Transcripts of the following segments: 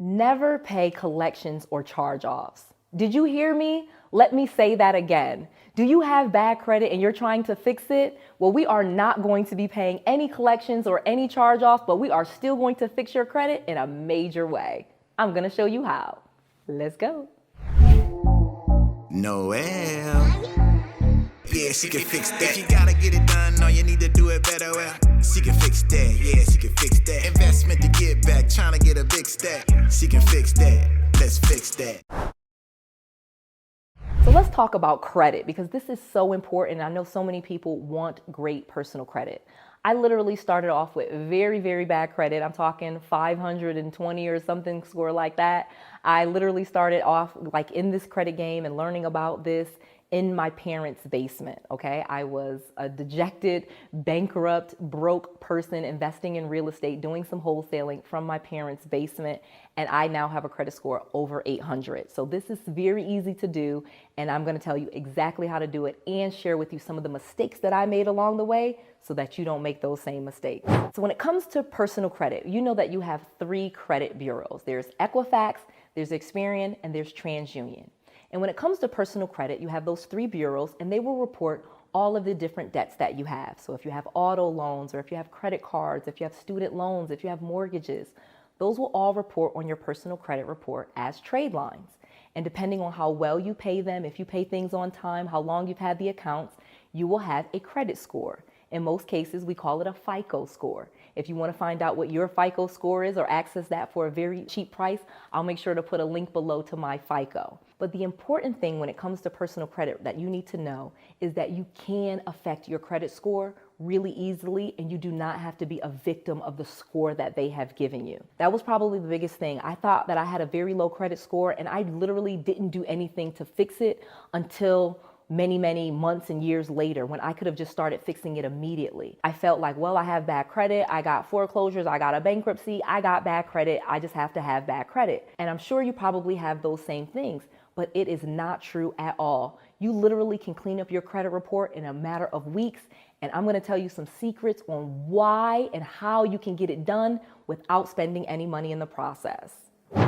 Never pay collections or charge-offs. Did you hear me? Let me say that again. Do you have bad credit and you're trying to fix it? Well, we are not going to be paying any collections or any charge-offs, but we are still going to fix your credit in a major way. I'm going to show you how. Let's go. Noelle. Yeah, she can fix that. If you gotta get it done, all you need to do it better. Well, she can fix that. Yeah, she can fix that. Investment to get back, trying to get a big stack. She can fix that. Let's fix that. So let's talk about credit, because this is so important. I know so many people want great personal credit. I literally started off with very, very bad credit. I'm talking 520 or something score like that. I literally started off like in this credit game and learning about this in my parents' basement, okay? I was a dejected, bankrupt, broke person investing in real estate, doing some wholesaling from my parents' basement, and I now have a credit score over 800. So this is very easy to do, and I'm gonna tell you exactly how to do it and share with you some of the mistakes that I made along the way so that you don't make those same mistakes. So when it comes to personal credit, you know that you have 3 credit bureaus. There's Equifax, there's Experian, and there's TransUnion. And when it comes to personal credit, you have those 3 bureaus, and they will report all of the different debts that you have. So if you have auto loans, or if you have credit cards, if you have student loans, if you have mortgages, those will all report on your personal credit report as trade lines. And depending on how well you pay them, if you pay things on time, how long you've had the accounts, you will have a credit score. In most cases, we call it a FICO score. If you want to find out what your FICO score is or access that for a very cheap price, I'll make sure to put a link below to my FICO. But the important thing when it comes to personal credit that you need to know is that you can affect your credit score really easily, and you do not have to be a victim of the score that they have given you. That was probably the biggest thing. I thought that I had a very low credit score, and I literally didn't do anything to fix it until many, many months and years later, when I could have just started fixing it immediately. I felt like, well, I have bad credit, I got foreclosures, I got a bankruptcy, I got bad credit, I just have to have bad credit. And I'm sure you probably have those same things, but it is not true at all. You literally can clean up your credit report in a matter of weeks, and I'm gonna tell you some secrets on why and how you can get it done without spending any money in the process.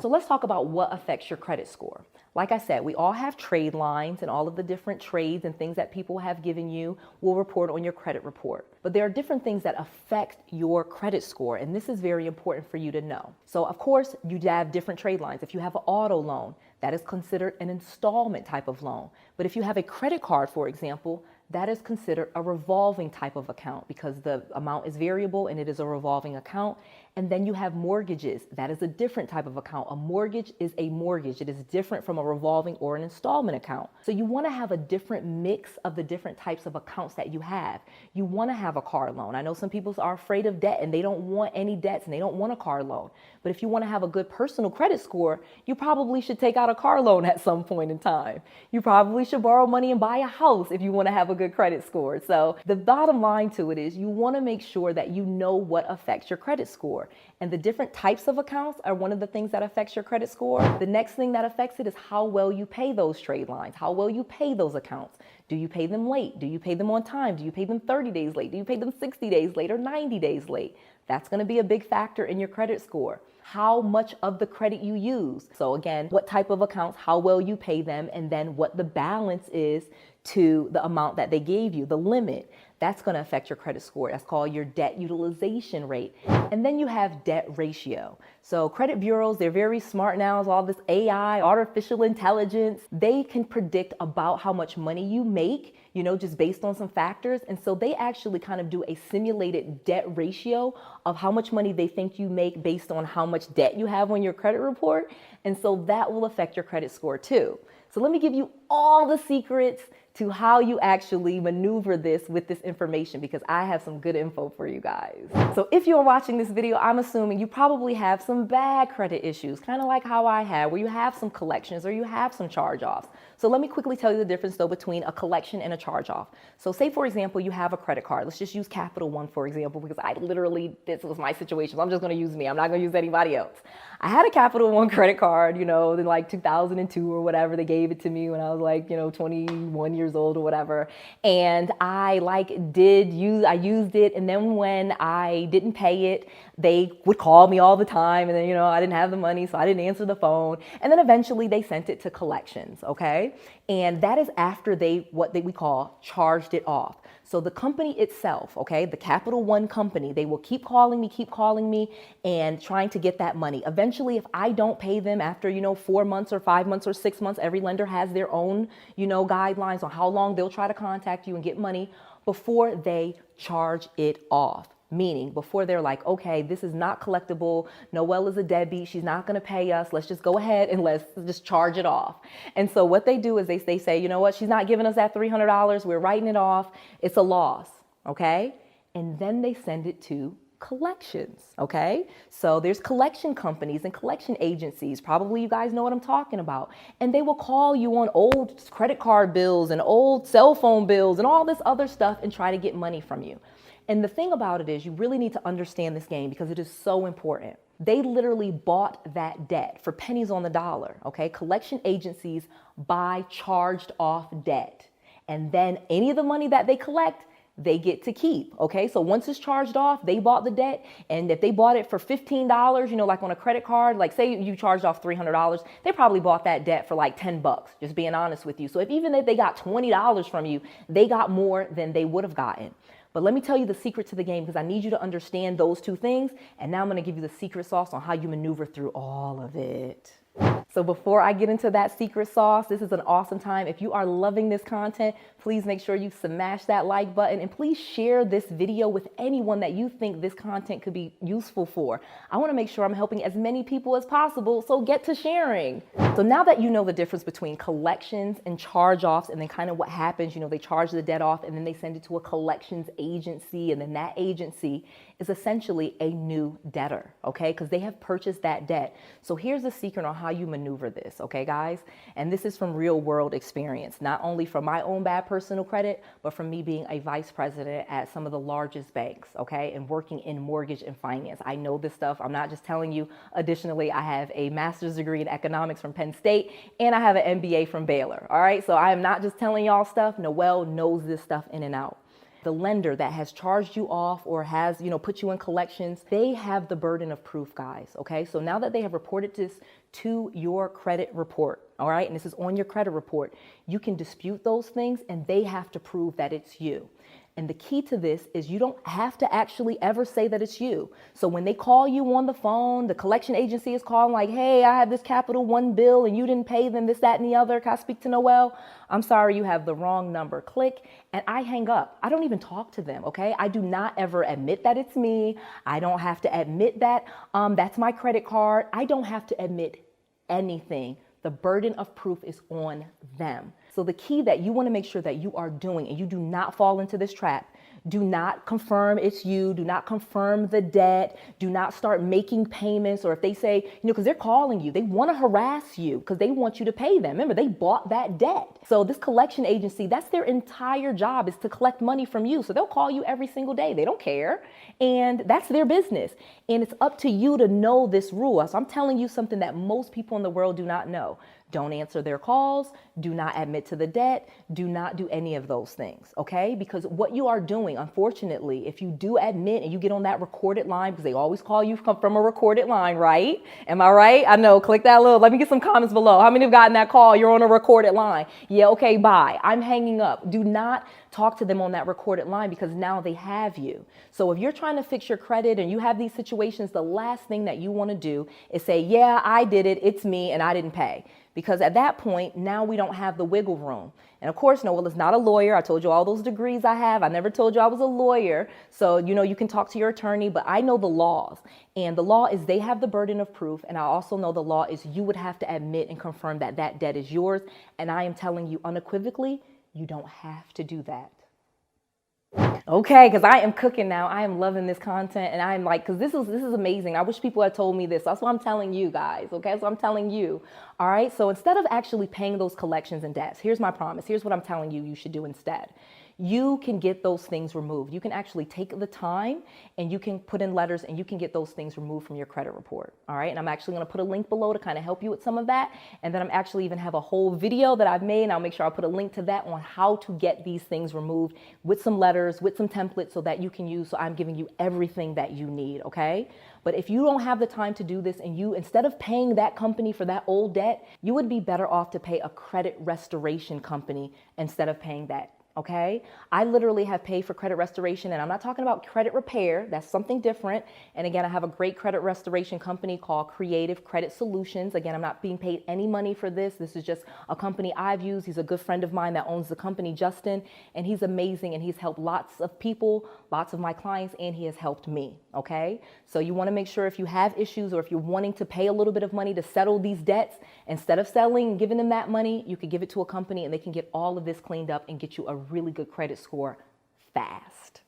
So let's talk about what affects your credit score. Like I said, we all have trade lines, and all of the different trades and things that people have given you will report on your credit report. But there are different things that affect your credit score, and this is very important for you to know. So of course, you have different trade lines. If you have an auto loan, that is considered an installment type of loan. But if you have a credit card, for example, that is considered a revolving type of account because the amount is variable and it is a revolving account. And then you have mortgages. That is a different type of account. A mortgage is a mortgage. It is different from a revolving or an installment account. So you want to have a different mix of the different types of accounts that you have. You want to have a car loan. I know some people are afraid of debt and they don't want any debts and they don't want a car loan. But if you want to have a good personal credit score, you probably should take out a car loan at some point in time. You probably should borrow money and buy a house if you want to have a good credit score. So the bottom line to it is you want to make sure that you know what affects your credit score. And the different types of accounts are one of the things that affects your credit score. The next thing that affects it is how well you pay those trade lines, how well you pay those accounts. Do you pay them late? Do you pay them on time? Do you pay them 30 days late? Do you pay them 60 days late or 90 days late? That's going to be a big factor in your credit score. How much of the credit you use. So again, what type of accounts, how well you pay them, and then what the balance is to the amount that they gave you, the limit. That's going to affect your credit score. That's called your debt utilization rate. And then you have debt ratio. So credit bureaus, they're very smart now. It's all this AI, artificial intelligence. They can predict about how much money you make, just based on some factors. And so they actually kind of do a simulated debt ratio of how much money they think you make based on how much debt you have on your credit report. And so that will affect your credit score too. So let me give you all the secrets to how you actually maneuver this with this information, because I have some good info for you guys. So if you're watching this video, I'm assuming you probably have some bad credit issues, kind of like how I had, where you have some collections or you have some charge-offs. So let me quickly tell you the difference though between a collection and a charge-off. So say for example, you have a credit card. Let's just use Capital One for example, because this was my situation. So I'm just gonna use me. I'm not gonna use anybody else. I had a Capital One credit card, in like 2002 or whatever. They gave it to me when I was like, 21 years old or whatever. And I used it. And then when I didn't pay it, they would call me all the time. And then, I didn't have the money, so I didn't answer the phone. And then eventually they sent it to collections, okay? And that is after we call charged it off. So the company itself, okay, the Capital One company, they will keep calling me and trying to get that money. Eventually, if I don't pay them after, 4 months or 5 months or 6 months, every lender has their own, guidelines on how long they'll try to contact you and get money before they charge it off. Meaning before they're like, okay, this is not collectible. Noelle is a deadbeat. She's not going to pay us. Let's just go ahead and let's just charge it off. And so what they do is they say, you know what? She's not giving us that $300. We're writing it off. It's a loss. Okay. And then they send it to collections. Okay. So there's collection companies and collection agencies. Probably you guys know what I'm talking about. And they will call you on old credit card bills and old cell phone bills and all this other stuff and try to get money from you. And the thing about it is you really need to understand this game because it is so important. They literally bought that debt for pennies on the dollar, okay? Collection agencies buy charged off debt. And then any of the money that they collect, they get to keep, okay? So once it's charged off, they bought the debt. And if they bought it for $15, like on a credit card, like say you charged off $300, they probably bought that debt for like $10, just being honest with you. So even if they got $20 from you, they got more than they would have gotten. But let me tell you the secret to the game because I need you to understand those two things. And now I'm going to give you the secret sauce on how you maneuver through all of it. So before I get into that secret sauce, this is an awesome time. If you are loving this content, please make sure you smash that like button and please share this video with anyone that you think this content could be useful for. I want to make sure I'm helping as many people as possible, so get to sharing. So now that you know the difference between collections and charge-offs and then kind of what happens, they charge the debt off and then they send it to a collections agency and then that agency is essentially a new debtor, okay? Because they have purchased that debt. So here's the secret on how you maneuver this, okay, guys? And this is from real world experience, not only from my own bad personal credit, but from me being a vice president at some of the largest banks, okay? And working in mortgage and finance. I know this stuff. I'm not just telling you. Additionally, I have a master's degree in economics from Penn State and I have an MBA from Baylor, all right? So I am not just telling y'all stuff. Noelle knows this stuff in and out. The lender that has charged you off or has, put you in collections, they have the burden of proof, guys, okay? So now that they have reported this to your credit report, all right, and this is on your credit report, you can dispute those things and they have to prove that it's you. And the key to this is you don't have to actually ever say that it's you. So when they call you on the phone, the collection agency is calling like, hey, I have this Capital One bill and you didn't pay them this, that, and the other. Can I speak to Noelle? I'm sorry, you have the wrong number. Click, and I hang up. I don't even talk to them, okay? I do not ever admit that it's me. I don't have to admit that that's my credit card. I don't have to admit anything. The burden of proof is on them. So the key that you want to make sure that you are doing, and you do not fall into this trap, do not confirm it's you, do not confirm the debt, do not start making payments, or if they say, because they're calling you, they want to harass you because they want you to pay them. Remember, they bought that debt. So this collection agency, that's their entire job, is to collect money from you. So they'll call you every single day. They don't care. And that's their business. And it's up to you to know this rule. So I'm telling you something that most people in the world do not know. Don't answer their calls. Do not admit to the debt. Do not do any of those things, okay? Because what you are doing, unfortunately, if you do admit and you get on that recorded line, because they always call you from a recorded line, right? Am I right? I know. Click that little. Let me get some comments below. How many have gotten that call? You're on a recorded line. Yeah, okay, bye. I'm hanging up. Do not talk to them on that recorded line because now they have you. So if you're trying to fix your credit and you have these situations, the last thing that you want to do is say, yeah, I did it. It's me and I didn't pay. Because at that point, now we don't have the wiggle room. And of course, Noelle is not a lawyer. I told you all those degrees I have. I never told you I was a lawyer. So, you can talk to your attorney, but I know the laws. And the law is they have the burden of proof. And I also know the law is you would have to admit and confirm that that debt is yours. And I am telling you unequivocally, you don't have to do that. Okay, because I am cooking now. I am loving this content and I'm like, because this is amazing. I wish people had told me this. That's what I'm telling you guys. Okay, that's what I'm telling you. All right, so instead of actually paying those collections and debts, here's my promise. Here's what I'm telling you you should do instead. you can get those things removed. You can actually take the time and you can put in letters and you can get those things removed from your credit report. All right. And I'm actually going to put a link below to kind of help you with some of that. And then I'm actually even have a whole video that I've made, and I'll make sure I'll put a link to that on how to get these things removed with some letters, with some templates so that you can use. So I'm giving you everything that you need. Okay. But if you don't have the time to do this, and you, instead of paying that company for that old debt, you would be better off to pay a credit restoration company instead of paying that. Okay, I literally have paid for credit restoration, and I'm not talking about credit repair. That's something different. And again, I have a great credit restoration company called Creative Credit Solutions. Again, I'm not being paid any money for this. This is just a company I've used. He's a good friend of mine that owns the company, Justin, and he's amazing, and he's helped lots of people, lots of my clients, and he has helped me. Okay, so you want to make sure if you have issues or if you're wanting to pay a little bit of money to settle these debts, instead of selling and giving them that money, you could give it to a company and they can get all of this cleaned up and get you a really good credit score fast.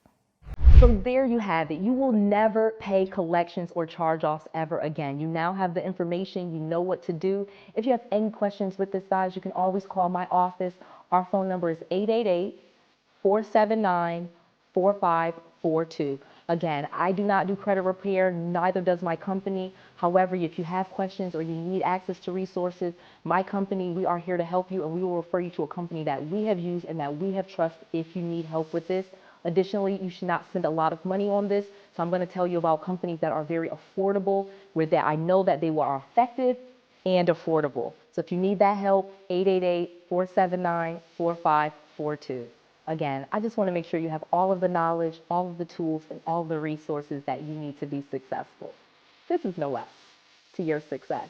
So there you have it. You will never pay collections or charge-offs ever again. You now have the information. You know what to do. If you have any questions with this, guys, you can always call my office. Our phone number is 888-479-4542. Again, I do not do credit repair, neither does my company. However, if you have questions or you need access to resources, my company, we are here to help you, and we will refer you to a company that we have used and that we have trusted if you need help with this. Additionally, you should not spend a lot of money on this. So I'm going to tell you about companies that are very affordable, where that I know that they are effective and affordable. So if you need that help, 888-479-4542. Again, I just want to make sure you have all of the knowledge, all of the tools, and all of the resources that you need to be successful. This is no less to your success.